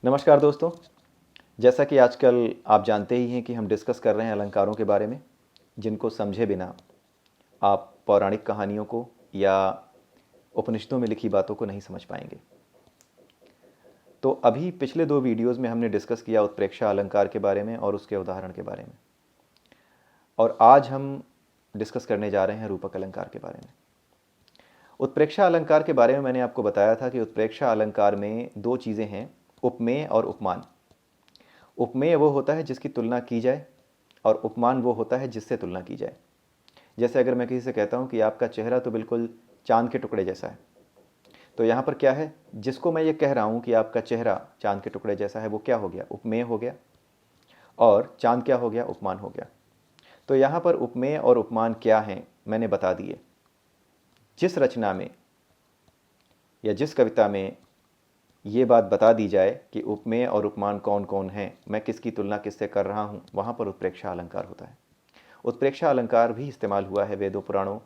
नमस्कार दोस्तों। जैसा कि आजकल आप जानते ही हैं कि हम डिस्कस कर रहे हैं अलंकारों के बारे में, जिनको समझे बिना आप पौराणिक कहानियों को या उपनिषदों में लिखी बातों को नहीं समझ पाएंगे। तो अभी पिछले 2 वीडियोस में हमने डिस्कस किया उत्प्रेक्षा अलंकार के बारे में और उसके उदाहरण के बारे में, और आज हम डिस्कस करने जा रहे हैं रूपक अलंकार के बारे में। उत्प्रेक्षा अलंकार के बारे में मैंने आपको बताया था कि उत्प्रेक्षा अलंकार में 2 चीज़ें हैं, उपमेय और उपमान। उपमेय वो होता है जिसकी तुलना की जाए, और उपमान वो होता है जिससे तुलना की जाए। जैसे अगर मैं किसी से कहता हूँ कि आपका चेहरा तो बिल्कुल चांद के टुकड़े जैसा है, तो यहाँ पर क्या है, जिसको मैं ये कह रहा हूँ कि आपका चेहरा चांद के टुकड़े जैसा है, वो क्या हो गया, उपमेय हो गया, और चांद क्या हो गया, उपमान हो गया। तो यहाँ पर उपमेय और उपमान क्या हैं मैंने बता दिए। जिस रचना में या जिस कविता में ये बात बता दी जाए कि उपमेय और उपमान कौन कौन हैं, मैं किसकी तुलना किससे कर रहा हूँ, वहाँ पर उत्प्रेक्षा अलंकार होता है। उत्प्रेक्षा अलंकार भी इस्तेमाल हुआ है वेदों पुराणों,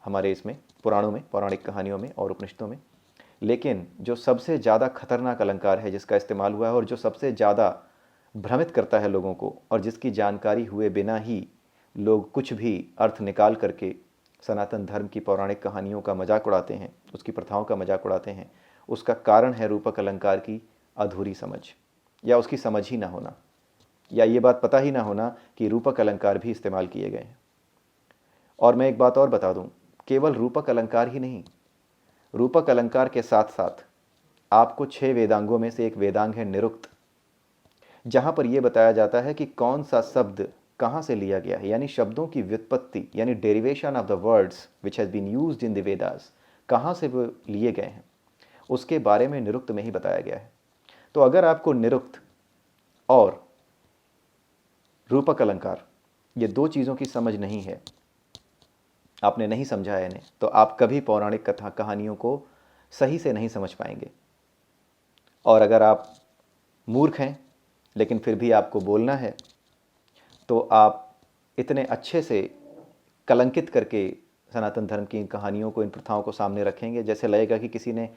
हमारे इसमें पुराणों में, पौराणिक कहानियों में और उपनिषदों में। लेकिन जो सबसे ज़्यादा खतरनाक अलंकार है जिसका इस्तेमाल हुआ है, और जो सबसे ज़्यादा भ्रमित करता है लोगों को, और जिसकी जानकारी हुए बिना ही लोग कुछ भी अर्थ निकाल करके सनातन धर्म की पौराणिक कहानियों का मजाक उड़ाते हैं, उसकी प्रथाओं का मजाक उड़ाते हैं, उसका कारण है रूपक अलंकार की अधूरी समझ, या उसकी समझ ही ना होना, या ये बात पता ही ना होना कि रूपक अलंकार भी इस्तेमाल किए गए हैं। और मैं एक बात और बता दूं, केवल रूपक अलंकार ही नहीं, रूपक अलंकार के साथ साथ आपको 6 वेदांगों में से एक वेदांग है निरुक्त, जहाँ पर यह बताया जाता है कि कौन सा शब्द कहाँ से लिया गया है, यानी शब्दों की व्युत्पत्ति, यानी derivation of the words which has been used in the Vedas, कहाँ से वो लिए गए हैं, उसके बारे में निरुक्त में ही बताया गया है। तो अगर आपको निरुक्त और रूपक अलंकार ये 2 चीज़ों की समझ नहीं है, आपने नहीं समझा है इन्हें, तो आप कभी पौराणिक कथा कहानियों को सही से नहीं समझ पाएंगे। और अगर आप मूर्ख हैं लेकिन फिर भी आपको बोलना है, तो आप इतने अच्छे से कलंकित करके सनातन धर्म की इन कहानियों को, इन प्रथाओं को सामने रखेंगे, जैसे लगेगा कि किसी ने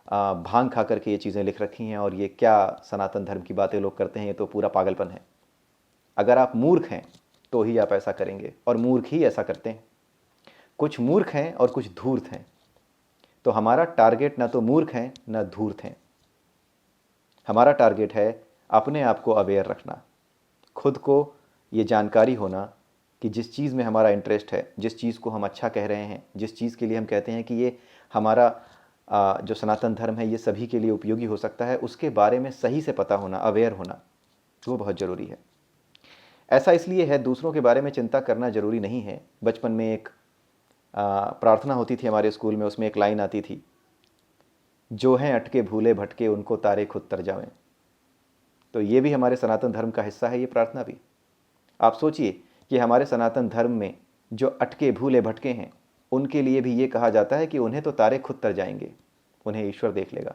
भांग खा करके ये चीज़ें लिख रखी हैं, और ये क्या सनातन धर्म की बातें लोग करते हैं, ये तो पूरा पागलपन है। अगर आप मूर्ख हैं तो ही आप ऐसा करेंगे, और मूर्ख ही ऐसा करते हैं। कुछ मूर्ख हैं और कुछ धूर्त हैं। तो हमारा टारगेट ना तो मूर्ख हैं ना धूर्त हैं, हमारा टारगेट है अपने आप को अवेयर रखना, खुद को ये जानकारी होना कि जिस चीज़ में हमारा इंटरेस्ट है, जिस चीज़ को हम अच्छा कह रहे हैं, जिस चीज़ के लिए हम कहते हैं कि ये हमारा जो सनातन धर्म है ये सभी के लिए उपयोगी हो सकता है, उसके बारे में सही से पता होना, अवेयर होना, वो बहुत ज़रूरी है। ऐसा इसलिए है, दूसरों के बारे में चिंता करना ज़रूरी नहीं है। बचपन में एक प्रार्थना होती थी हमारे स्कूल में, उसमें एक लाइन आती थी, जो हैं अटके भूले भटके उनको तारे खुद तर जावें। तो ये भी हमारे सनातन धर्म का हिस्सा है, ये प्रार्थना भी। आप सोचिए कि हमारे सनातन धर्म में जो अटके भूले भटके हैं, उनके लिए भी ये कहा जाता है कि उन्हें तो तारे खुद तर जाएंगे, उन्हें ईश्वर देख लेगा।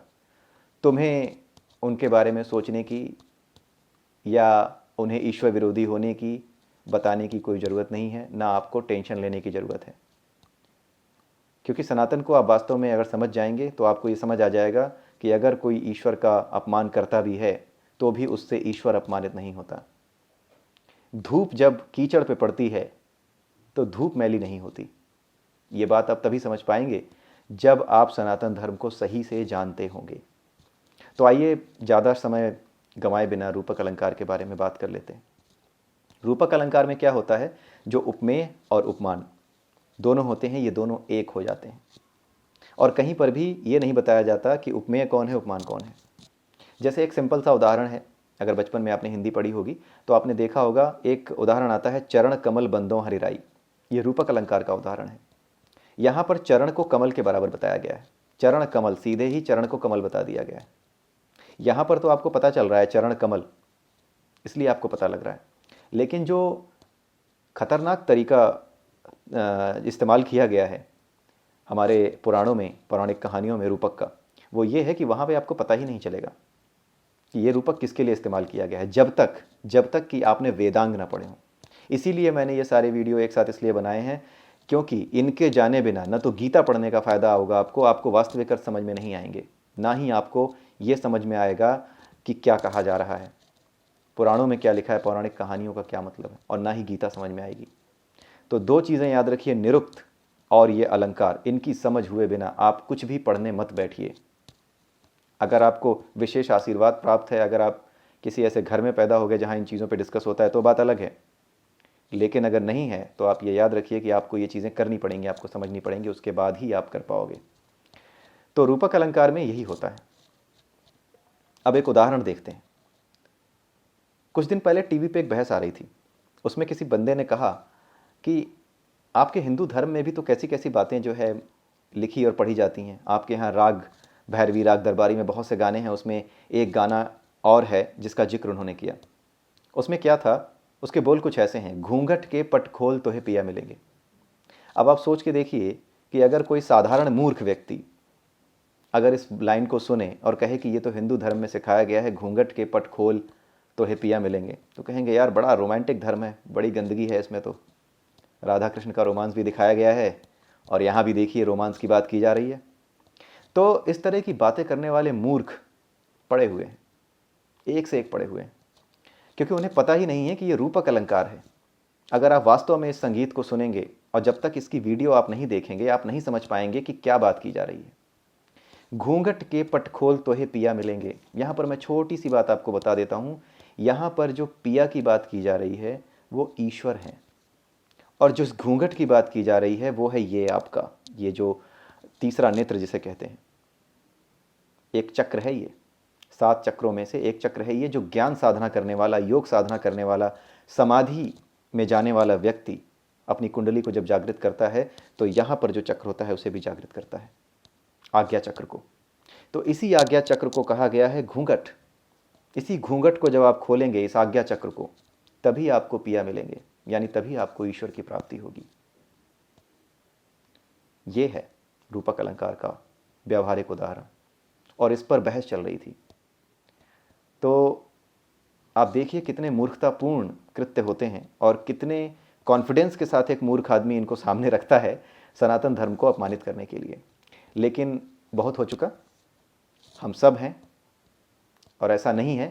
तुम्हें उनके बारे में सोचने की या उन्हें ईश्वर विरोधी होने की बताने की कोई ज़रूरत नहीं है, ना आपको टेंशन लेने की ज़रूरत है। क्योंकि सनातन को आप वास्तव में अगर समझ जाएंगे तो आपको ये समझ आ जाएगा कि अगर कोई ईश्वर का अपमान करता भी है तो भी उससे ईश्वर अपमानित नहीं होता। धूप जब कीचड़ पे पड़ती है तो धूप मैली नहीं होती। ये बात आप तभी समझ पाएंगे जब आप सनातन धर्म को सही से जानते होंगे। तो आइए ज़्यादा समय गंवाए बिना रूपक अलंकार के बारे में बात कर लेते हैं। रूपक अलंकार में क्या होता है, जो उपमेय और उपमान दोनों होते हैं, ये दोनों एक हो जाते हैं, और कहीं पर भी ये नहीं बताया जाता कि उपमेय कौन है, उपमान कौन है। जैसे एक सिंपल सा उदाहरण है, अगर बचपन में आपने हिंदी पढ़ी होगी तो आपने देखा होगा, एक उदाहरण आता है, चरण कमल बंदों हरिराई। ये रूपक अलंकार का उदाहरण है। यहाँ पर चरण को कमल के बराबर बताया गया है, चरण कमल, सीधे ही चरण को कमल बता दिया गया है। यहाँ पर तो आपको पता चल रहा है चरण कमल, इसलिए आपको पता लग रहा है। लेकिन जो खतरनाक तरीका इस्तेमाल किया गया है हमारे पुराणों में, पौराणिक कहानियों में रूपक का, वो ये है कि वहाँ पे आपको पता ही नहीं चलेगा कि ये रूपक किसके लिए इस्तेमाल किया गया है, जब तक कि आपने वेदांग ना पढ़े हों। इसीलिए मैंने ये सारे वीडियो एक साथ इसलिए बनाए हैं, क्योंकि इनके जाने बिना न तो गीता पढ़ने का फ़ायदा होगा आपको वास्तविक अर्थ समझ में नहीं आएंगे, ना ही आपको ये समझ में आएगा कि क्या कहा जा रहा है, पुराणों में क्या लिखा है, पौराणिक कहानियों का क्या मतलब है, और ना ही गीता समझ में आएगी। तो दो चीज़ें याद रखिए, निरुक्त और ये अलंकार, इनकी समझ हुए बिना आप कुछ भी पढ़ने मत बैठिए। अगर आपको विशेष आशीर्वाद प्राप्त है, अगर आप किसी ऐसे घर में पैदा हो गए जहाँ इन चीज़ों पे डिस्कस होता है तो बात अलग है, लेकिन अगर नहीं है तो आप ये याद रखिए कि आपको ये चीज़ें करनी पड़ेंगी, आपको समझनी पड़ेंगी, उसके बाद ही आप कर पाओगे। तो रूपक अलंकार में यही होता है। अब एक उदाहरण देखते हैं। कुछ दिन पहले टीवी पे एक बहस आ रही थी, उसमें किसी बंदे ने कहा कि आपके हिंदू धर्म में भी तो कैसी कैसी बातें जो है लिखी और पढ़ी जाती हैं। आपके यहाँ राग, भैरवी राग दरबारी में बहुत से गाने हैं, उसमें एक गाना और है जिसका जिक्र उन्होंने किया। उसमें क्या था, उसके बोल कुछ ऐसे हैं, घूंघट के पट खोल तोहे पिया मिलेंगे। अब आप सोच के देखिए कि अगर कोई साधारण मूर्ख व्यक्ति अगर इस लाइन को सुने और कहे कि ये तो हिंदू धर्म में सिखाया गया है, घूंघट के पट खोल तोहे पिया मिलेंगे, तो कहेंगे यार बड़ा रोमांटिक धर्म है, बड़ी गंदगी है इसमें, तो राधा कृष्ण का रोमांस भी दिखाया गया है और यहाँ भी देखिए रोमांस की बात की जा रही है। तो इस तरह की बातें करने वाले मूर्ख पड़े हुए हैं, एक से एक पड़े हुए हैं, क्योंकि उन्हें पता ही नहीं है कि ये रूपक अलंकार है। अगर आप वास्तव में इस संगीत को सुनेंगे और जब तक इसकी वीडियो आप नहीं देखेंगे, आप नहीं समझ पाएंगे कि क्या बात की जा रही है। घूंघट के पट खोल तोहे पिया मिलेंगे, यहाँ पर मैं छोटी सी बात आपको बता देता हूँ। यहाँ पर जो पिया की बात की जा रही है वो ईश्वर है, और जो घूंघट की बात की जा रही है वो है ये आपका, ये जो तीसरा नेत्र जिसे कहते हैं, एक चक्र है ये, 7 चक्रों में से एक चक्र है ये, जो ज्ञान साधना करने वाला, योग साधना करने वाला, समाधि में जाने वाला व्यक्ति अपनी कुंडली को जब जागृत करता है तो यहाँ पर जो चक्र होता है उसे भी जागृत करता है, आज्ञा चक्र को। तो इसी आज्ञा चक्र को कहा गया है घूंघट। इसी घूंघट को जब आप खोलेंगे, इस आज्ञा चक्र को, तभी आपको पिया मिलेंगे, यानी तभी आपको ईश्वर की प्राप्ति होगी। ये है रूपक अलंकार का व्यावहारिक उदाहरण, और इस पर बहस चल रही थी। तो आप देखिए कितने मूर्खतापूर्ण कृत्य होते हैं और कितने कॉन्फिडेंस के साथ एक मूर्ख आदमी इनको सामने रखता है सनातन धर्म को अपमानित करने के लिए। लेकिन बहुत हो चुका, हम सब हैं, और ऐसा नहीं है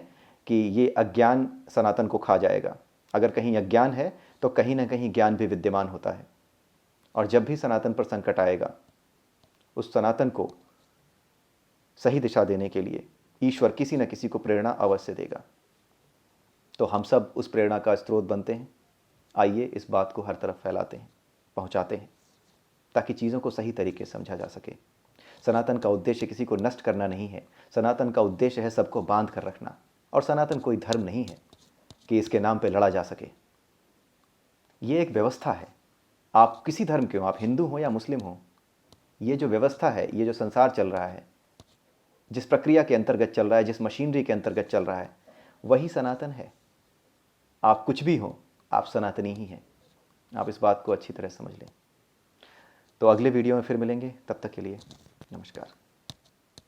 कि ये अज्ञान सनातन को खा जाएगा। अगर कहीं अज्ञान है तो कहीं ना कहीं ज्ञान भी विद्यमान होता है, और जब भी सनातन पर संकट आएगा, उस सनातन को सही दिशा देने के लिए ईश्वर किसी न किसी को प्रेरणा अवश्य देगा। तो हम सब उस प्रेरणा का स्रोत बनते हैं। आइए इस बात को हर तरफ फैलाते हैं, पहुंचाते हैं, ताकि चीज़ों को सही तरीके से समझा जा सके। सनातन का उद्देश्य किसी को नष्ट करना नहीं है, सनातन का उद्देश्य है सबको बांध कर रखना। और सनातन कोई धर्म नहीं है कि इसके नाम पे लड़ा जा सके। ये एक व्यवस्था है। आप किसी धर्म के हो, आप हिंदू हो या मुस्लिम हो, ये जो व्यवस्था है, ये जो संसार चल रहा है, जिस प्रक्रिया के अंतर्गत चल रहा है, जिस मशीनरी के अंतर्गत चल रहा है, वही सनातन है। आप कुछ भी हो, आप सनातनी ही हैं। आप इस बात को अच्छी तरह समझ लें। तो अगले वीडियो में फिर मिलेंगे, तब तक के लिए नमस्कार।